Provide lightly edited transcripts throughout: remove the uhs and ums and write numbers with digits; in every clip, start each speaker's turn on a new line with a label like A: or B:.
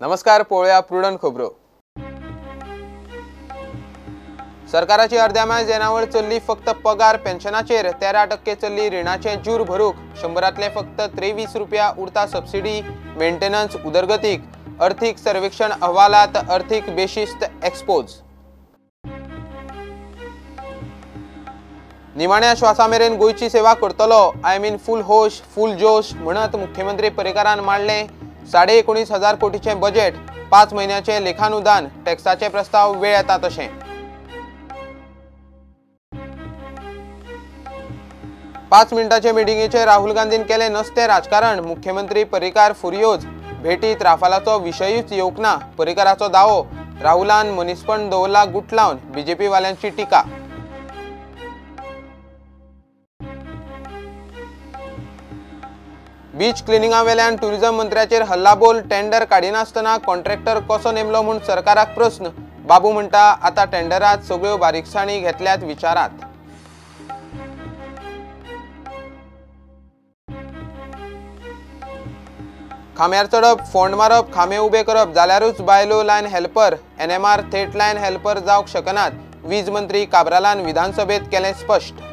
A: नमस्कार, पळोवया प्रुडंट खबरो। सरकाराची अर्ध्या मायज येणावळ चल्ली फक्त पगार पेन्शनाचेर 13% चल्ली रिणाचे जूर भरूक 100तले फक्त 23 रुपया उरता सबसिडी मेंटेनन्स उदरगतीक अर्थीक सर्वेक्षण अहवालात अर्थीक बेशिस्त एक्सपोज। निमाण्या श्वासामेरेन गोयची सेवा करतलो फुल होश फुल जोश म्हणत मुख्यमंत्री पर्रीकारान मांडले 19,500 कोटीचे बजेट 5 महिन्याचे लेखानुदान टॅक्साचे प्रस्ताव वेळ येता तशें। 5 मिनिटाचे मिटिंगेचे राहुल गांधीन केले नसते राजकारण मुख्यमंत्री पर्रीकार फुर्योज भेटीत राफालाचो विशयूच येवंक ना पर्रीकाराचो दावो राहुलान मनीसपण दवरला गुट लावन बीजेपी वाल्यांची टिका। बीच क्लिनिंगा वेल्यान टुरिझम मंत्र्याचेर हल्लाबोल टेंडर काडिनासतना कॉन्ट्रॅक्टर कसो नेमलो म्हूण सरकाराक प्रस्न बाबू म्हणटा आता टेंडरात सगळ्यो बारीकसाणी घेतल्यात विचारात। खांब्यार चढप फोंड मारप खांबे उबे करप जाल्यारूच बायलो लायन हेल्पर एनएमआर थेट लायन हेल्पर जावंक शकनात वीज मंत्री काब्रालान विधानसभेत केलें स्पश्ट।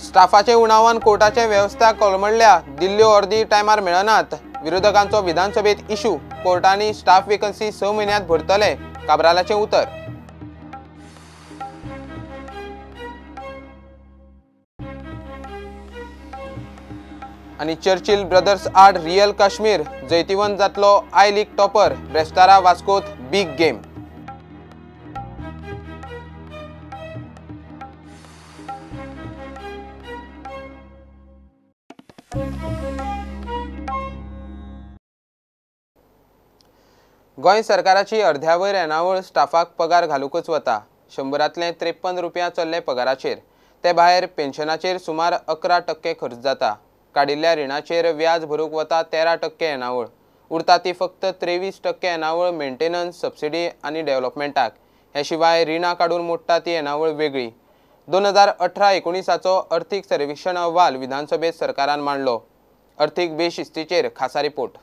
A: स्टाफाचे उणावान कोर्टाचे वेवस्था कोलमडल्या दिल्ल्यो अर्दी टायमार मेळनात विरोधकांचो विधानसभेत इशू कोर्टानी स्टाफ वेकन्सी 6 म्हयन्यांत भरतले काब्रालाचें उतर। आनी चर्चिल ब्रदर्स आड रियल काश्मीर जैतिवंत जातलो आय लीग टॉपर ब्रेस्तारा वास्कोत बीग गेम। गोंय सरकाराची अर्ध्यावयर येणावळ स्टाफाक पगार घालूकच वता 100तले 53 रुपया चल्ले पगाराचेर ते भायर पेन्शनाचेर सुमार 11% खर्च जाता काडिल्ल्या रिणाचेर व्याज भरूक वता 13% येणावळ उरता ती फक्त 23% येणावळ मेंटेनन्स सबसिडी आनी डेव्हलपमेंटाक हे शिवाय रिणां काडून मोडटा ती येणावळ वेगळी 2018-19 अर्थीक सर्वेक्षण अहवाल विधानसभेत सरकारान मांडलो अर्थीक बेशिस्तीचेर खासा रिपोर्ट।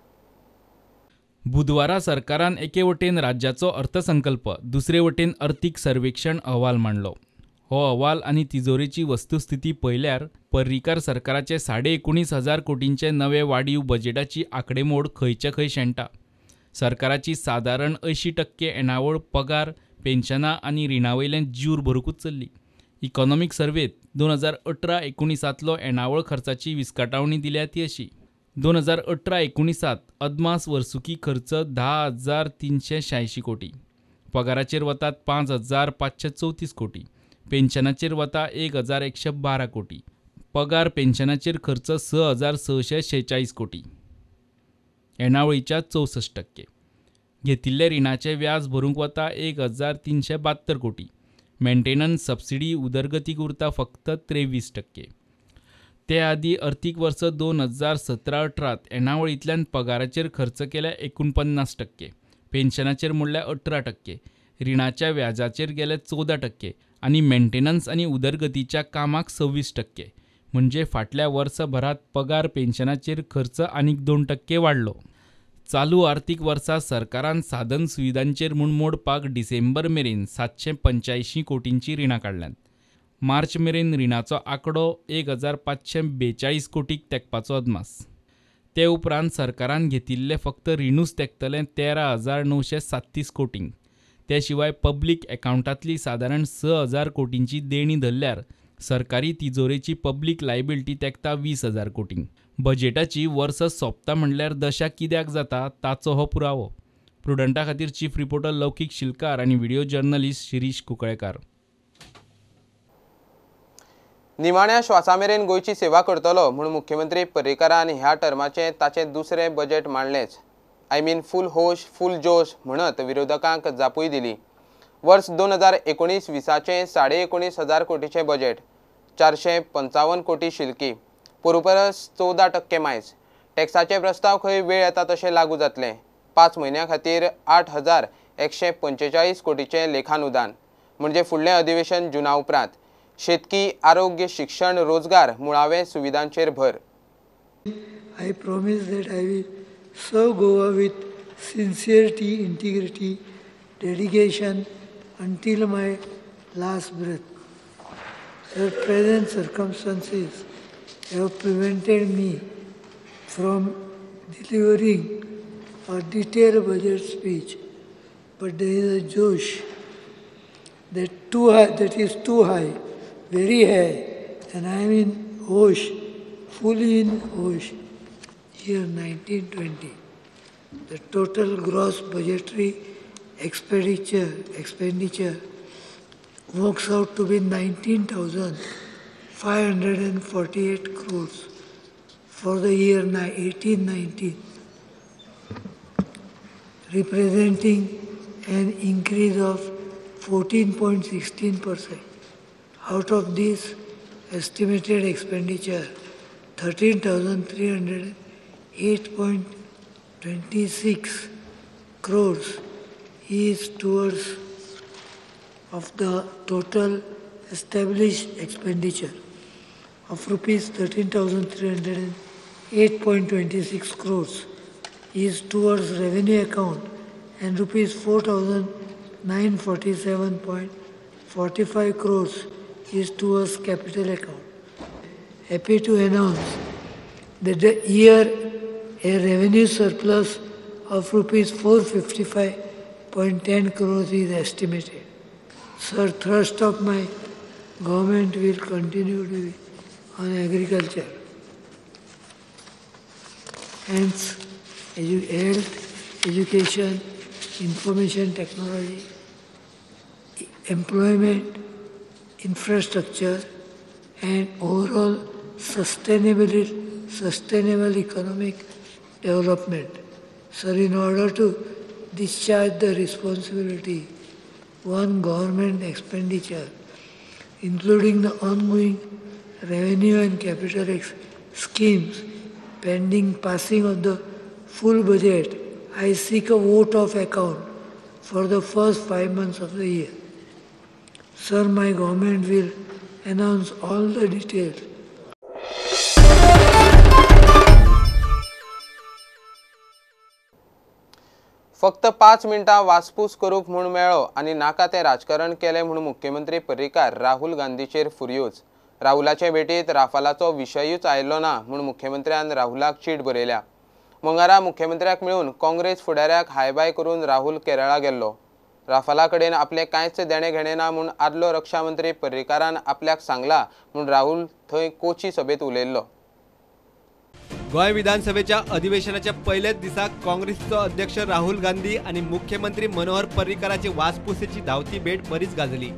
B: बुधवारा सरकारान एके वटेन राज्याचो अर्थसंकल्प दुसरे वटेन अर्थीक सर्वेक्षण अहवाल मांडलो। हो अहवाल आनी तिजोरेची वस्तुस्थिती पळयल्यार पर्रीकार सरकाराचे 19,500 कोटींचे नवे वाडीव बजेटाची आंकडेमोड खंयचे खंय शेणटा। सरकाराची सादारण 80% येणावळ पगार पेन्शनां आनी रिणावयलें जूर भरूकच चल्ली। इकॉनॉमीक सर्वेत 2018-19 येणावळ खर्चाची विस्कटावणी दिल्या ती अशी 2018-19 अदमास वर्सुकी खर्च 10,386 कोटी पगाराचेर वतात 5,534 कोटी पेन्शनाचेर वता 1,112 कोटी पगार पेन्शनाचेर खर्च 6,646 कोटी येणावळीच्या 64% घेतिल्ले रिणाचे व्याज भरूंक वता 1,372 कोटी मेंटेनन्स सबसिडी उदरगतीक उरता फक्त 23%। ते आदी अर्थीक वर्स 2017-18 येणावळींतल्यान पगाराचेर खर्च केल्या 49%, पेन्शनाचेर मोडल्या 18%, रिणाच्या व्याजाचेर गेले 14% आनी मेंटेनन्स आनी उदरगतीच्या कामाक 26%, म्हणजे फाटल्या वर्सभरात पगार पेन्शनाचेर खर्च आनीक 2% वाडलो। चालू आर्थीक वर्सा सरकारान साधन सुविधांचेर म्हूण मोडपाक डिसेंबर मेरेन 785 कोटींची रिणां काडल्यात। मार्च मेरेन रिणाचो आंकडो 1,542 कोटीक तेंकपाचो अदमास। ते उपरांत सरकारान घेतिल्ले फक्त रिणूच तेंकतले 13,937 कोटींक। ते शिवाय पब्लीक अकावंटांतली सादारण 6,000 कोटींची देणी धरल्यार सरकारी तिजोरेची पब्लीक लायबिलिटी तेंकता 20,000 कोटींक। बजेटाची वर्स सोंपता म्हणल्यार दशा कित्याक जाता ताचो हो पुरावो। प्रुडंटा खातीर चीफ रिपोर्टर लौकीक शिलकार आनी व्हिडिओ जर्नलिस्ट शिरीश कुंकळेकार।
A: निमाण्या श्वासामेरेन गोयची सेवा करतलो म्हूण मुख्यमंत्री पर्रीकारान ह्या टर्माचे ताचे दुसरे बजेट मांडलेच फुल होश फुल जोश म्हणत विरोधकांक जापूय दिली। वर्स 2019-20चे 19,500 कोटीचे बजेट 455 कोटी शिल्की पूर्वपरस 14% मायज टॅक्साचे प्रस्ताव खंय वेळ येता तशें लागू जातले 5 म्हयन्यां खातीर 8,145 कोटीचे लेखानुदान म्हणजे फुडलें अधिवेशन जुना उपरांत शेतकी, आरोग्य, शिक्षण, रोजगार, मुळावे सुविधांचेर भर.
C: I promise that I will serve Goa with sincerity, integrity, dedication until my last breath. The present circumstances have prevented me from delivering a detailed budget speech, but there is a josh that is too high, very high, and I am in hosh, fully in hosh. Year 1920, the total gross budgetary expenditure works out to be 19,548 crores for the year 1819, representing an increase of 14.16%. Out of this estimated expenditure, 13,308.26 crores is towards of the total established expenditure of rupees 13,308.26 crores is towards revenue account and rupees 4,947.45 crores is towards capital account. Happy to announce that the year a revenue surplus of rupees 455.10 crores is estimated. Sir, thrust of my government will continue to be on agriculture. Hence, health, education, information technology, employment, infrastructure, and overall sustainable economic development. Sir, in order to discharge the responsibility, one government expenditure, including the ongoing revenue and capital schemes, pending passing of the full budget, I seek a vote of account for the first 5 months of the year. Sir, my government will announce all the details.
A: फक्त 5 मिनिटां वासपूस करूंक म्हूण मेळ्ळो आनी नाका तें राजकारण केलें म्हूण मुख्यमंत्री पर्रीकार राहुल गांधीचेर फुर्योज. राहुलाचे भेटीत राफालाचो विशयूच आयिल्लो ना म्हूण मुख्यमंत्र्यान राहुलाक चीट बरयल्या. मंगळारा मुख्यमंत्र्याक मेळून काँग्रेस फुडाऱ्याक हायबाय करून राहुल केरळा गेल्लो. राफाला कडेन आपलें कांयच देणें घेणें ना म्हूण आदलो रक्षा मंत्री पर्रीकारान आपल्याक सांगला म्हूण राहुल थंय कोची सभेत उलयल्लो.
D: गोंय विधानसभेच्या अधिवेशनाच्या पहिल्याच दिसाक काँग्रेसचो अध्यक्ष राहुल गांधी आणि मुख्यमंत्री मनोहर पर्रीकाराची वासपुसेची धांवती भेट बरीच गाजली.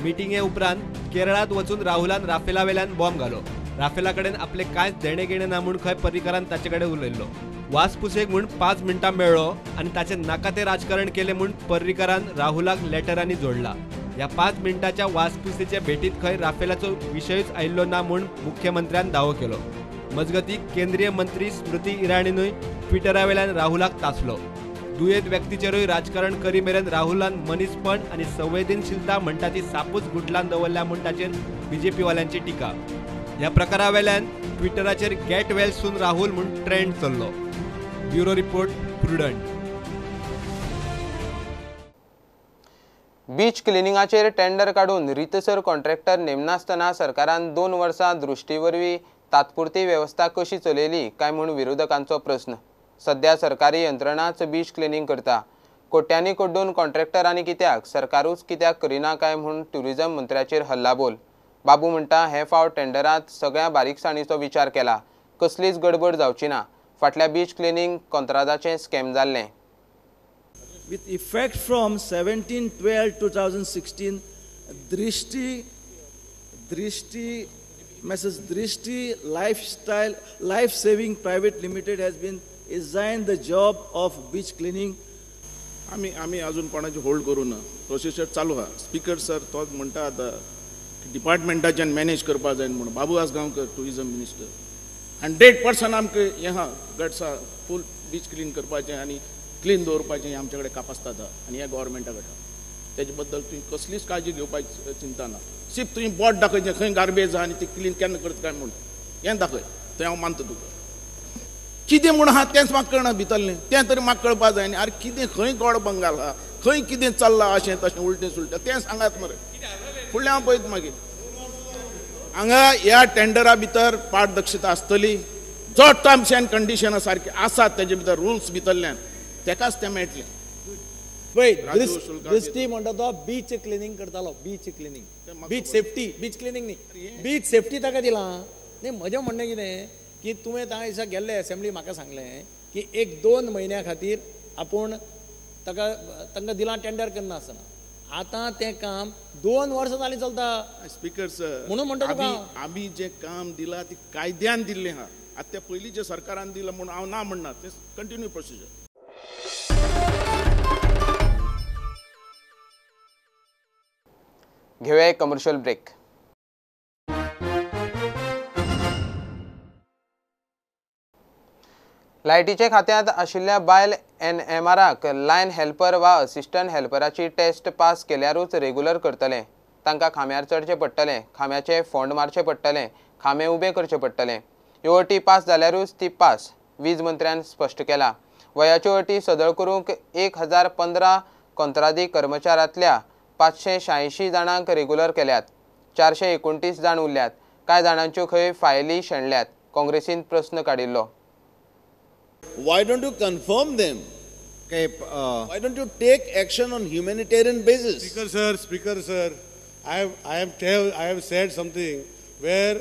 D: मिटिंगे उपरांत केरळात वचून राहुलान राफेला वेल्यान बॉम्ब घालो. राफेला कडेन आपले कांयच देणें घेणें ना म्हूण खंय पर्रीकारान ताचे कडेन उलयल्लो. वासपुसेक म्हूण 5 मिनटां मेळ्ळो आनी ताचें नाका तें राजकारण केलें म्हूण पर्रीकारान राहुलाक लेटरांनी जोडला. ह्या 5 मिनटाच्या वासपुसेच्या भेटीत खंय राफेलाचो विशयूच आयिल्लो ना म्हूण मुख्यमंत्र्यान दावो केलो. मजगतीं केंद्रीय मंत्री स्मृती इराणीनूय ट्विटरावेल्यान राहुलाक तासलो. दुयेंत व्यक्तीचेरूय राजकारण करी मेरेन राहुलान मनीसपण आनी संवेदनशीलता म्हणटा ती सापूच गुटलान दवरल्या म्हूण ताचेर बीजेपी वाल्यांची टिका. ह्या प्रकारावेल्यान ट्विटराचेर गेट वेल सून राहुल म्हूण ट्रेंड चल्लो. Bureau report Prudent.
A: बीच क्लिनिंगाचेर टेंडर काढून रितसर कॉन्ट्रॅक्टर नेमनासतना सरकारान 2 वर्सां दृश्टीवरवीं तात्पुरती वेवस्था कशी चलयली काय म्हूण विरोधकांचो प्रस्न. सध्या सरकारी यंत्रणाच बीच क्लिनिंग करता. कोट्यांनी कोड्डून कॉन्ट्रॅक्टरांनी कित्याक सरकारूच कित्याक करिना काय म्हूण ट्युरिझम मंत्र्याचेर हल्लाबोल. बाबू म्हणटा हे फावट टेंडरांत सगळ्या बारीकसाणीचो विचार केला. कसलीच गडबड जावची ना. फाटल्या बीच क्लिनिंग कंत्राटाचें स्कॅम जाल्लें.
E: With effect from 17/12/2016, Mrs. Drishti Life Saving Private Limited has been assigned the job of beach cleaning.
F: आम्ही अजून कोणाची होल्ड करू ना. प्रोसेसर चालू हा. स्पीकर सर तोच म्हणटा आतां डिपार्टमेंटाच्यान मॅनेज करपा जाय म्हणून. बाबू आसगांवकर टुरिझम मिनिस्टर 100% आमकां हें हा गट्सा फूल बीच क्लीन करपाचें आनी क्लीन दवरपाचें आमचे कडेन कापासता आनी ह्या गव्हर्मेंटा कडेन. तेजे बद्दल तुवें कसलीच काळजी घेवपाची चिंता ना. सिर्फ तुवें बोट दाखयचें खंय गार्बेज आहा आनी ती क्लीन केन्ना करता काय म्हूण हें दाखय थंय हांव मानता तुका कितें म्हूण आहा तेंच म्हाका कळना भितरलें तें तरी म्हाका कळपा जाय न्ही आरे कितें खंय गोड बंगाल आहा खंय कितें चल्लां अशें तशें उलटें सुलटें तें सांगात मरे फुडलें हांव पळयता मागीर हांगा ह्या टेंडरा भितर पारदर्शकता आसतली जो टर्म्स एंड कंडिशनां सारके आसात तेजे भितर रुल्स भितरल्यान तेकाच तें मेळटलें
E: पळय
F: राजू शुल्का
E: दृश्टी म्हणटा तो बीच क्लिनिंग करतालो beach cleaning beach safety beach cleaning न्ही बीच सेफ्टी ताका दिलां न्ही म्हजें म्हणणें कितें की तुवें त्या दिसा गेल्ले असेंब्ली म्हाका सांगलें की 1-2 म्हयन्या खातीर आपूण तांकां दिलां टेंडर करना आसतना आतां तें काम 2 वर्सां जालीं चलता
F: स्पीकर सर
E: म्हणून म्हणटा तुका
F: आमी जें काम दिलां ती कायद्यान दिल्लें आहा आतां त्या पयलींच्या सरकारान दिलां म्हणून हांव ना म्हणना तें कंटिन्यू प्रोसिजर
A: घेऊया एक कमर्शियल ब्रेक लायटीचे खात्यांत आशिल्ल्या बायल NMRक लायन हेल्पर वा असिस्टंट हेल्पराची टेस्ट पास केल्यारूच रेग्युलर करतले तांकां खांब्यार चडचें पडटलें खांब्याचे फोंड मारचे पडटले खांबे उबे करचे पडटले ह्यो अटी पास जाल्यारूच ती पास वीज मंत्र्यान स्पश्ट केला वयाच्यो अटी सदळ करूंक 1015 कंत्राटी कर्मचाऱ्यांतल्या 586 जाणांक रेग्युलर केल्यात 429 जाण उरल्यात कांय जाणांच्यो खंय फायली शेणल्यात काँग्रेसीन प्रस्न काडिल्लो
G: Why don't you confirm them? Why don't you take action on humanitarian basis?
H: Speaker, sir, I have said something where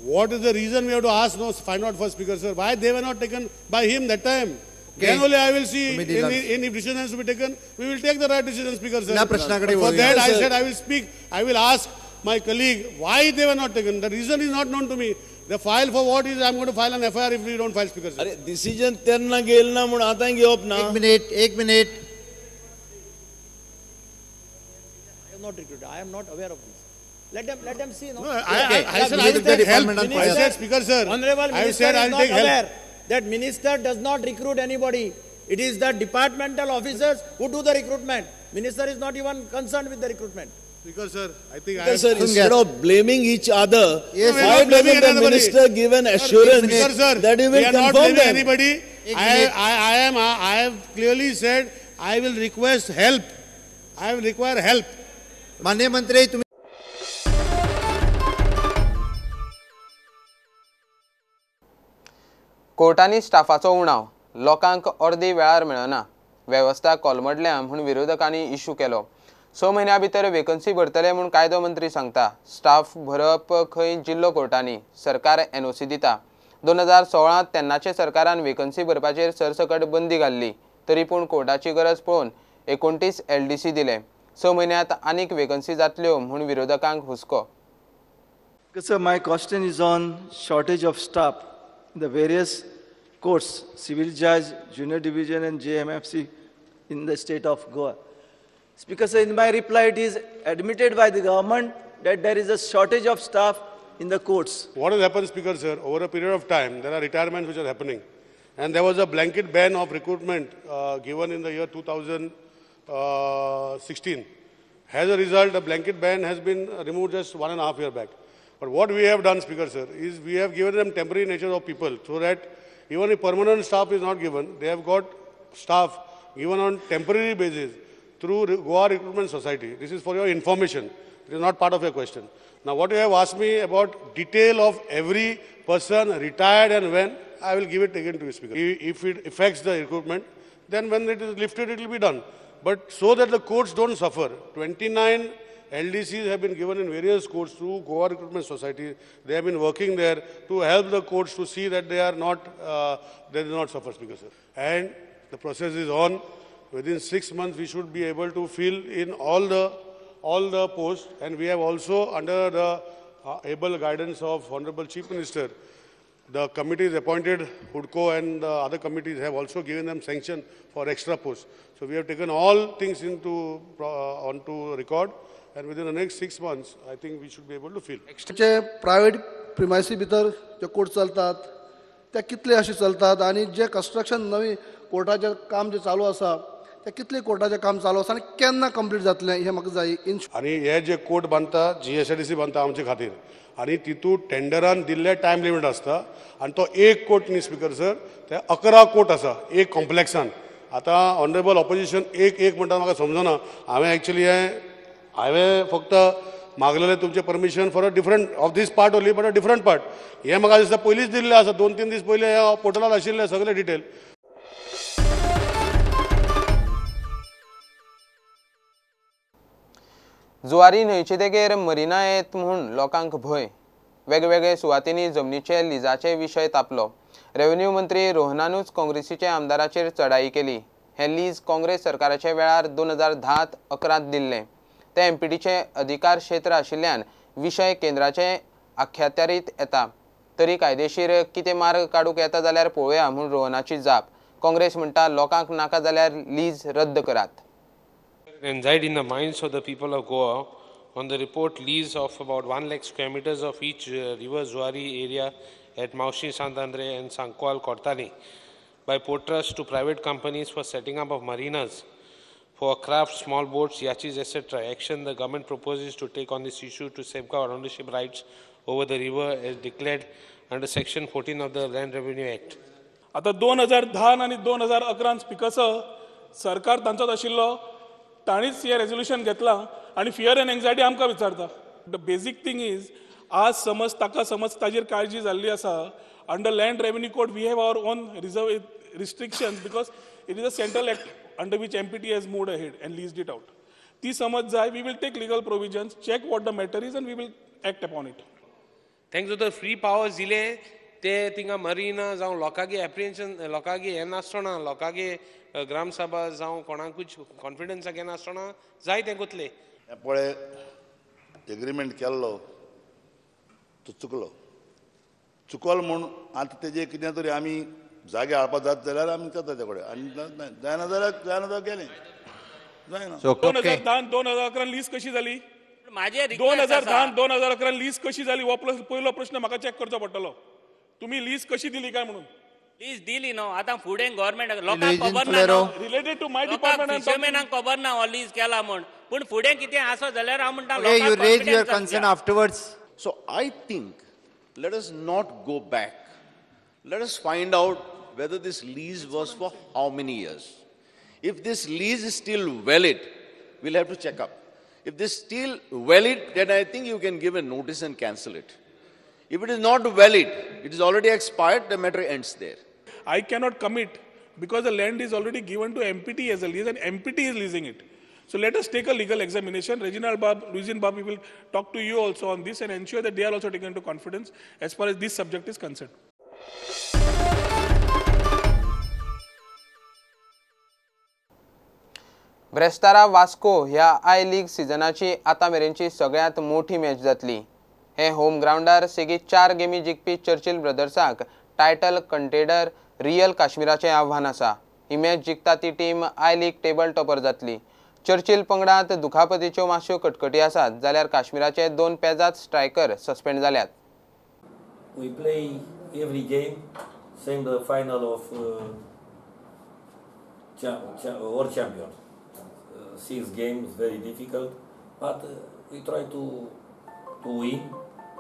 H: what is the reason we have to ask, no, find out for Speaker, sir, why they were not taken by him that time. Then only I will see any decision has to be taken, we will take the right decision, Speaker, sir. For that I said I will speak, I will ask my colleague why they were not taken. The reason is not known to me. The file for what is, I am going to file an FIR if we don't file, Speaker, sir.
G: अरे decision तेन्ना गेल ना म्हणून आतां घेवप ना.
E: एक minute I am not recruited. I am not aware of this. Let them see. No,
H: I said I will take help. I said, Speaker, sir,
E: Honorable
H: I
E: Minister
H: said I
E: is
H: will
E: not
H: take help.
E: aware that Minister does not recruit anybody. It is the departmental officers who do the recruitment. Minister is not even concerned with the recruitment.
H: Speaker, sir, I think
G: Speaker, sir, instead of blaming each other,
H: we are
G: why
H: not blaming
G: doesn't the
H: anybody.
G: minister give an assurance
H: Speaker, sir,
G: that he
H: we
G: will
H: are not
G: confirm
H: blaming
G: them?
H: anybody. I have clearly said I will request help. I will require help.
E: माननीय मंत्री तुम्ही
A: कोर्टांनी स्टाफाचो उणाव लोकांक अर्दी वेळार मेळना वेवस्था कोलमडल्या म्हूण विरोधकांनी इशू केलो 6 म्हयन्यां भितर वेकन्सी भरतले म्हूण कायदो मंत्री सांगता स्टाफ भरप खंय जिल्लो कोर्टांनी सरकार NOC दिता 2016 तेन्नाचे सरकारान वेकन्सी भरपाचेर सरसकट बंदी घाल्ली तरी पूण कोर्टाची गरज पळोवन 29 LDC दिले 6 म्हयन्यांत आनीक वेकन्सी जातल्यो म्हूण विरोधकांक हुस्को
I: Sir, my question is on shortage of staff in the various courts, civil judge, junior division and JMFC in the state of Goa. Speaker, sir, in my reply, it is admitted by the government that there is a shortage of staff in the courts.
H: What has happened, Speaker, sir, over a period of time, there are retirements which are happening. And there was a blanket ban of recruitment given in the year 2016. As a result, the blanket ban has been removed just 1.5 years back. But what we have done, Speaker, sir, is we have given them temporary nature of people so that even if permanent staff is not given, they have got staff given on temporary basis through Goa Recruitment Society. This is for your information. It is not part of your question. Now, what you have asked me about detail of every person retired and when, I will give it again to you, Speaker. If it affects the recruitment, then when it is lifted, it will be done. But so that the courts don't suffer, 29 LDCs have been given in various courts through Goa Recruitment Society. They have been working there to help the courts to see that they do not suffer, Speaker, sir. And the process is on. Within 6 months, we should be able to fill in all the posts. And we have also, under the able guidance of Honorable Chief Minister, the committees appointed, HUDCO and the other committees have also given them sanction for extra posts. So we have taken all things onto record. And within the next 6 months, I think we should be able to fill.
J: Private प्रिमायसी भितर जे court चलतात त्या कितले अशे चलतात आणि जे कंस्ट्रक्शन नवी कोर्टाचे काम जे चालू आसा तें कितले कोर्टाचें काम चालू आसा आनी केन्ना कंप्लीट जातलें हें म्हाका जाय इन
H: आणि हे जे कोर्ट बांदता GSIDC बांदता आमचे खातीर आणि तितू टेंडरान दिल्ले टायम लिमीट आसता आणि तो एक कोर्ट न्ही स्पीकर सर ते 11 कोर्ट आसा एक कॉम्प्लेक्सान. आता ऑनरेबल ऑपोजिशन एक म्हणटा म्हाका समजना. हांवें एक्चुअली हांवें फक्त मागलेलें तुमचें permission for a different of this part only but a different part. हें म्हाका दिसता पयलींच दिल्लें आसा 2-3 दीस पयलीं ह्या पोर्टलार आशिल्ले सगळे डिटेल.
A: जुवारी न्हंयचे देगेर मरिना येत म्हूण लोकांक भंय. वेगवेगळे सुवातींनी जमनीचे लिजाचे विशय तापलो. रेव्हेन्यू मंत्री रोहनानूच काँग्रेसीचे आमदाराचेर चडाई केली. हे लीज काँग्रेस सरकाराच्या वेळार 2010-11 दिल्ले. ते एमपीटीचे अधिकार क्षेत्र आशिल्ल्यान विशय केंद्राचे आख्यात्यारीत येता. तरी कायदेशीर कितें मार्ग काडूंक येता जाल्यार पळोवया म्हूण रोहनाची जाप. काँग्रेस म्हणटा लोकांक नाका जाल्यार लीज रद्द करात.
K: Anxiety in the minds of the people of Goa on the report lease of about 1 lakh square meters of each river Zuari area at Maushi Santandre and Sankwal Kortani by Port Trust to private companies for setting up of marinas for craft, small boats, yachts, etc. Action the government proposes to take on this issue to safeguard ownership rights over the river as declared under Section 14 of the Land Revenue Act.
L: आता 2010 आणि 2011 speakers सरकार तांचोच आशिल्लो ताणीच हे resolution घेतला आणि fear end anxiety आमकां विचारता. The बेसीक थिंग इज आज समज ताजेर काळजी जाल्ली आसा under land revenue code we have our own reserve restrictions because it is a central act under which MPT has moved ahead and leased it out. ती समज जाय we will take legal provisions check what the matter is and we will act upon it.
K: Thanks to the free powers दिले ते थिंगा marina जावं लोकांगे एप्रिहेन्शन लोकांगे हें नासतना लोकांगे ग्रामसभा जावं कोणाकूच कॉन्फिडन्साक हें नासतना जाय तें गुतले.
G: पळय एग्रीमेंट केल्लो तो चुकलो म्हूण आतां तेजे कितें तरी आमी जागे हाडपाक जाता जाल्यार आमी करता ते कडेन आनी जायना जाल्यार गेलें जायना.
L: 2010-2011 लीज कशी जाली 2010-2011 लीज कशी जाली हो पयलो प्रश्न म्हाका चॅक करचो पडटलो. तुम्ही लीज कशी दिली काय म्हणून.
M: लीज दिली न्हू आता फुडें गव्हर्नमेंट लोकांक खबर ना
L: रिलेटेड टू माय डिपार्टमेंट
M: फिशरमॅनांक खबर ना हो लीज केला म्हण पूण फुडें कितें आसत जाल्यार हांव म्हणटा
N: you raise your concern afterwards.
G: So I think let us not go back. Let us find out whether this lease was for how many years. If this lease is still valid, we'll have to check up. If this is still valid, then I think you can give a notice and cancel it. If it is not valid, it is already expired, the matter ends there.
L: I cannot commit because the land is already given to MPT as a lease and MPT is leasing it. So let us take a legal examination. Reginald Bob, Lucian Bob, we will talk to you also on this and ensure that they are also taken into confidence as far as this subject is concerned.
A: ब्रेस्तारा Vasco ह्या I league सिजनाची आतां मेरेनची सगळ्यांत मोठी match जातली. हे home ग्राउंडार सेगीत 4 गेमी जिखपी Churchill ब्रदर्साक title contender real काश्मीराचें आव्हान आसा. ही मॅच जिखता ती team I league table topper जातली. चर्चिल पंगडांत दुखापतीच्यो मातश्यो कटकटी आसात जाल्यार काश्मीराचे 2 पेजाद स्ट्रायकर सस्पेंड जाल्यात.
O: We play every game, same the final of World Champion. 6 games, very difficult, but we try to win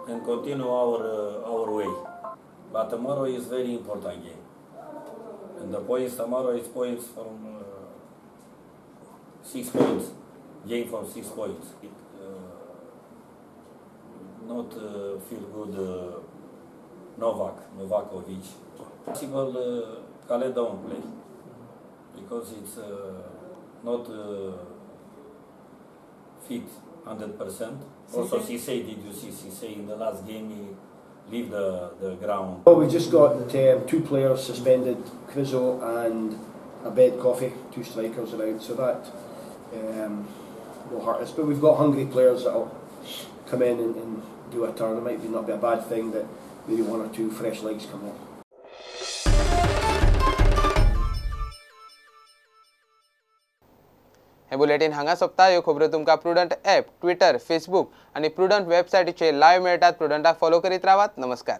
O: and continue our way. But tomorrow is very important game, and the points tomorrow is points from 6 points, game from 6 points. Not feel good Novakovic. Possible Caledon play because it's not fit 100%. Also, Cisse, did you see Cisse in the last game? He leave the ground.
P: Well, we just got 2 players suspended, Crizo and Abed Coffey, 2 strikers around. So that will hurt us. But we've got hungry players that will come in and do a turn. It might not be a bad thing that maybe 1 or 2 fresh legs come in.
A: हे bulletin हांगा सोंपता. ह्यो खबरो तुमकां prudent app, Twitter, Facebook आनी prudent वेबसायटीचेर live मेळटात. प्रुडंटाक follow करीत रावात. नमस्कार.